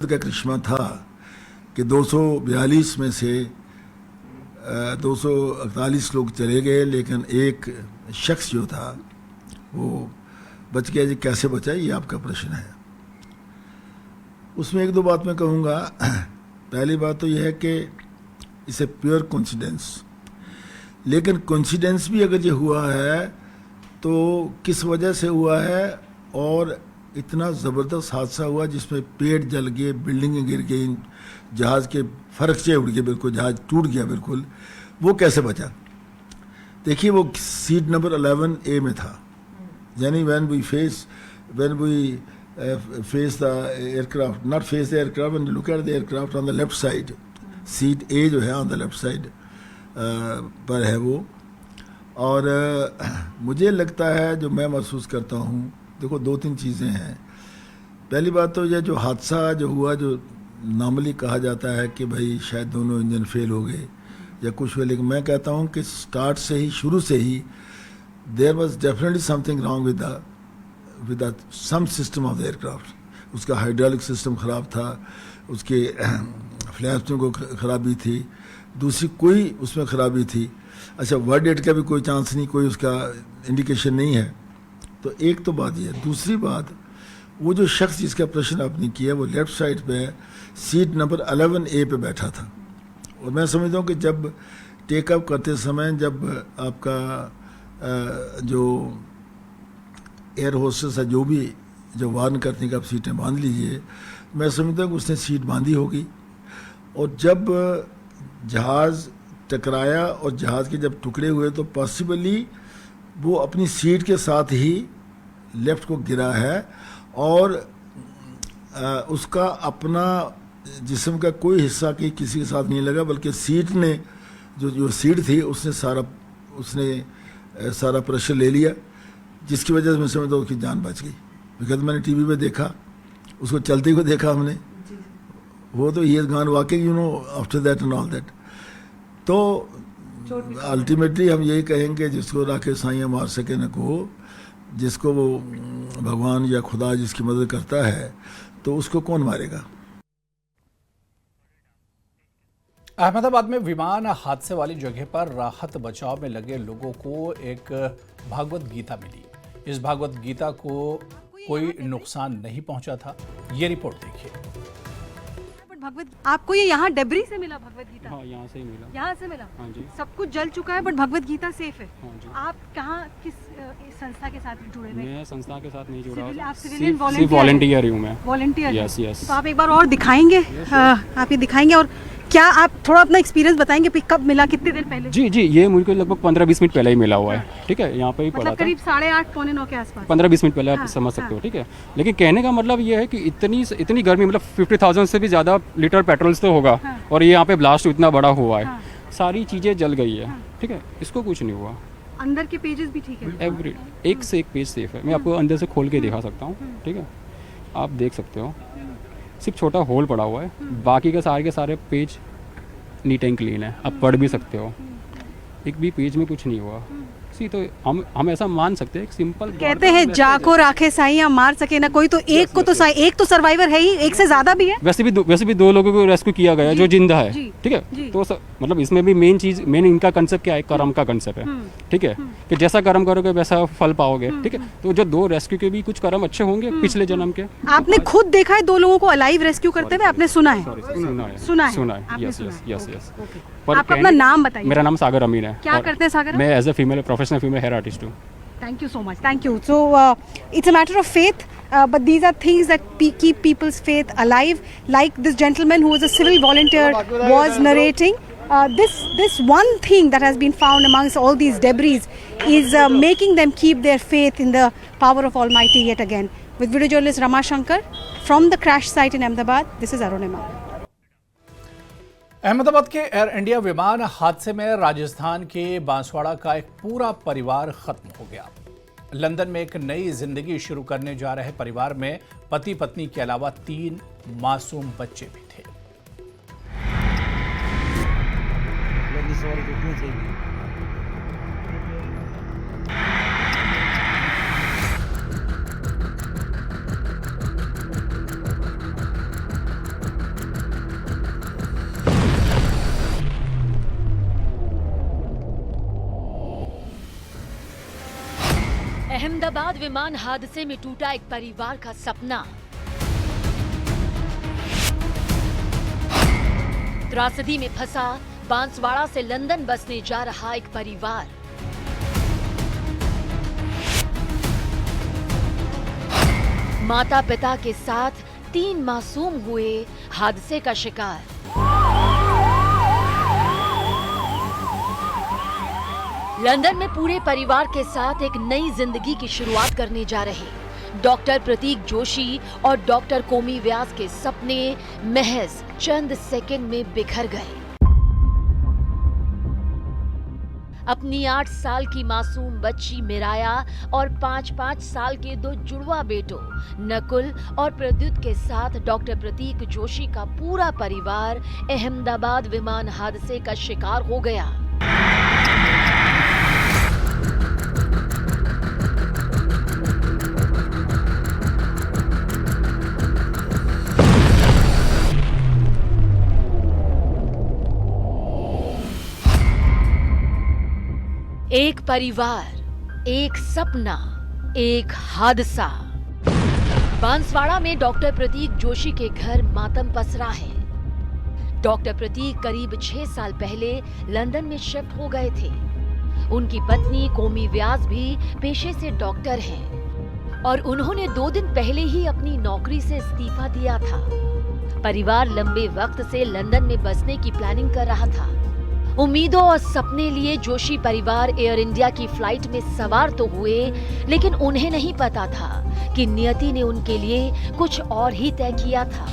का करिश्मा था कि 242 में से 248 लोग चले गए, लेकिन एक शख्स जो था वो बच गया। जी कैसे बचा, ये आपका प्रश्न है। उसमें एक दो बात मैं कहूँगा। पहली बात तो यह है कि इसे प्योर कोइंसिडेंस, लेकिन कोइंसिडेंस भी अगर ये हुआ है तो किस वजह से हुआ है, और इतना ज़बरदस्त हादसा हुआ जिसमें पेड़ जल गए, बिल्डिंगें गिर गई, जहाज़ के फर्कचे उड़ गए, बिल्कुल जहाज़ टूट गया बिल्कुल। वो कैसे बचा? देखिए वो सीट नंबर 11A में था, यानी when we face the aircraft, not face the aircraft, when you look at the aircraft on the left side, seat A जो है ऑन द लेफ्ट साइड पर है वो। और मुझे लगता है, जो मैं महसूस करता हूँ, देखो दो तीन चीज़ें हैं। पहली बात तो यह जो हादसा जो हुआ, जो नॉर्मली कहा जाता है कि भाई शायद दोनों इंजन फेल हो गए या कुछ हुआ, लेकिन मैं कहता हूँ कि स्टार्ट से ही, शुरू से ही there was definitely something wrong with the some system of the aircraft. उसका हाइड्रोलिक सिस्टम ख़राब था, उसके फ्लैप्स में कोई ख़राबी थी, दूसरी कोई उसमें ख़राबी थी। अच्छा, वर्ड डेट का भी कोई चांस नहीं, कोई उसका इंडिकेशन नहीं है। तो एक तो बात ये है। दूसरी बात, वो जो शख्स जिसका प्रश्न आपने किया वो लेफ्ट साइड पे सीट नंबर 11A पे बैठा था। और मैं समझता हूँ कि जब टेक अप करते समय, जब आपका जो एयर होस्टेस है, जो वार्न करने का आप सीटें बांध लीजिए, मैं समझता हूँ कि उसने सीट बांधी होगी। और जब जहाज़ टकराया और जहाज़ के जब टुकड़े हुए तो पॉसिबली वो अपनी सीट के साथ ही लेफ्ट को गिरा है, और उसका अपना जिस्म का कोई हिस्सा किसी के साथ नहीं लगा, बल्कि सीट ने जो सीट थी उसने सारा प्रेशर ले लिया, जिसकी वजह से मैं समझता हूँ उसकी जान बच गई। बिकॉज मैंने टीवी पे देखा, उसको चलते हुए देखा हमने, वो तो he has gone walking you know after that and all that. तो अल्टीमेटली हम यही कहेंगे, जिसको राखे साइयाँ मार सके न को, जिसको वो भगवान या खुदा जिसकी मदद करता है, तो उसको कौन मारेगा। अहमदाबाद में विमान हादसे वाली जगह पर राहत बचाव में लगे लोगों को एक भागवत गीता मिली। इस भागवत गीता को कोई नुकसान नहीं पहुंचा था। ये रिपोर्ट देखिए। आपको ये यहाँ डेबरी से मिला भगवत गीता? हाँ, यहाँ से ही मिला। यहाँ से मिला? हाँ जी। सब कुछ जल चुका है बट भगवत गीता सेफ है। हाँ जी। आप कहाँ, किस संस्था के साथ जुड़े हुए? मैं संस्था के साथ नहीं जुड़ा हूँ। आप सिविलियन वॉलंटियर हूँ मैं। वॉलंटियर? Yes yes. तो आप एक बार और दिखाएंगे? आप ये दिखाएंगे, और क्या आप थोड़ा अपना एक्सपीरियंस बताएंगे, कब मिला, कितने दिन पहले? जी जी, ये मुझे लगभग 15-20 मिनट पहले ही मिला हुआ है। ठीक है, यहाँ पे ही पड़ा था, करीब 8:30 पौने 9 के आसपास। 15-20 मिनट पहले आप समझ सकते हो। ठीक है, लेकिन कहने का मतलब ये है कि इतनी गर्मी, मतलब 50,000 से भी ज़्यादा लीटर पेट्रोल तो होगा, और ये यहाँ पे ब्लास्ट इतना बड़ा हुआ है, सारी चीज़ें जल गई है। ठीक है, इसको कुछ नहीं हुआ। अंदर के पेजेस भी ठीक है? एवरी एक से एक पेज सेफ है। मैं आपको अंदर से खोल के दिखा सकता हूँ। ठीक है, आप देख सकते हो, सिर्फ छोटा होल पड़ा हुआ है, बाकी के सारे पेज नीट एंड क्लीन है। आप पढ़ भी सकते हो, एक भी पेज में कुछ नहीं हुआ। तो हम ऐसा मान सकते हैं, सिंपल कहते हैं जाको राखे साईं मार सके ना कोई, तो एक को तो एक तो सर्वाइवर है ही, एक से ज्यादा भी है। वैसे भी दो लोगों को रेस्क्यू किया गया जो जिंदा है। ठीक है, तो मतलब इसमें भी मेन इनका कंसेप्ट क्या है? कर्म का कंसेप्ट है। ठीक है, कि जैसा कर्म करोगे वैसा फल पाओगे। ठीक है, तो जो दो रेस्क्यू के भी कुछ कर्म अच्छे होंगे पिछले जन्म के। आपने खुद देखा है 2 लोगों को अलाइव रेस्क्यू करते हुए? आपने सुना है? सुना है। Yes yes yes yes. आपका अपना नाम बताइए। मेरा नाम सागर अमीन है। क्या करते हैं सागर? मैं as a professional female hair artist हूँ। Thank you so much. Thank you. So it's a matter of faith, but these are things that keep people's faith alive. Like this gentleman who was a civil volunteer was narrating. This one thing that has been found amongst all these debris is making them keep their faith in the power of Almighty yet again. With video journalist Rama Shankar from the crash site in Ahmedabad, this is Arunima. Ahmedabad के air India विमान हादसे में राजस्थान के बांसवाड़ा का एक पूरा परिवार खत्म हो गया। लंदन में एक नई जिंदगी शुरू करने जा रहे परिवार में पति पत्नी के अलावा 3 मासूम बच्चे भी थे। अहमदाबाद विमान हादसे में टूटा एक परिवार का सपना। त्रासदी में फंसा बांसवाड़ा से लंदन बसने जा रहा एक परिवार। माता पिता के साथ 3 मासूम हुए हादसे का शिकार। लंदन में पूरे परिवार के साथ एक नई जिंदगी की शुरुआत करने जा रहे डॉक्टर प्रतीक जोशी और डॉक्टर कोमी व्यास के सपने महज चंद सेकंड में बिखर गए। अपनी 8 साल की मासूम बच्ची मिराया और 5-5 साल के 2 जुड़वा बेटों नकुल और प्रद्युत के साथ डॉक्टर प्रतीक जोशी का पूरा परिवार अहमदाबाद विमान हादसे का शिकार हो गया। एक परिवार, एक सपना, एक हादसा। बांसवाड़ा में डॉक्टर प्रतीक जोशी के घर मातम पसरा है। डॉक्टर प्रतीक करीब 6 साल पहले लंदन में शिफ्ट हो गए थे। उनकी पत्नी कोमी व्यास भी पेशे से डॉक्टर हैं और उन्होंने 2 दिन पहले ही अपनी नौकरी से इस्तीफा दिया था। परिवार लंबे वक्त से लंदन में बसने की प्लानिंग कर रहा था। उम्मीदों और सपने लिए जोशी परिवार एयर इंडिया की फ्लाइट में सवार तो हुए, लेकिन उन्हें नहीं पता था कि नियति ने उनके लिए कुछ और ही तय किया था।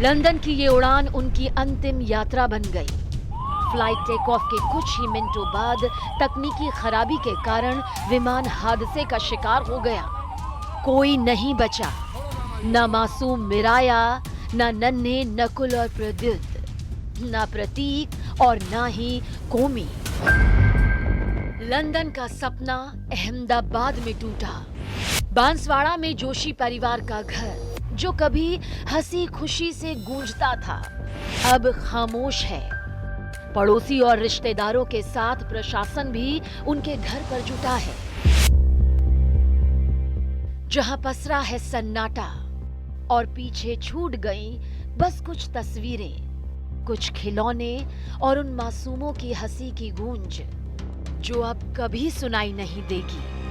लंदन की ये उड़ान उनकी अंतिम यात्रा बन गई। फ्लाइट टेक ऑफ के कुछ ही मिनटों बाद तकनीकी खराबी के कारण विमान हादसे का शिकार हो गया। कोई नहीं बचा, न मासूम मिराया, ना नन्हे नकुल और प्रद्युत, ना प्रतीक और ना ही कोमी। लंदन का सपना अहमदाबाद में टूटा। बांसवाड़ा में जोशी परिवार का घर, जो कभी हंसी खुशी से गूंजता था, अब खामोश है। पड़ोसी और रिश्तेदारों के साथ प्रशासन भी उनके घर पर जुटा है। जहां पसरा है सन्नाटा और पीछे छूट गई बस कुछ तस्वीरें, कुछ खिलौने और उन मासूमों की हंसी की गूंज जो अब कभी सुनाई नहीं देगी।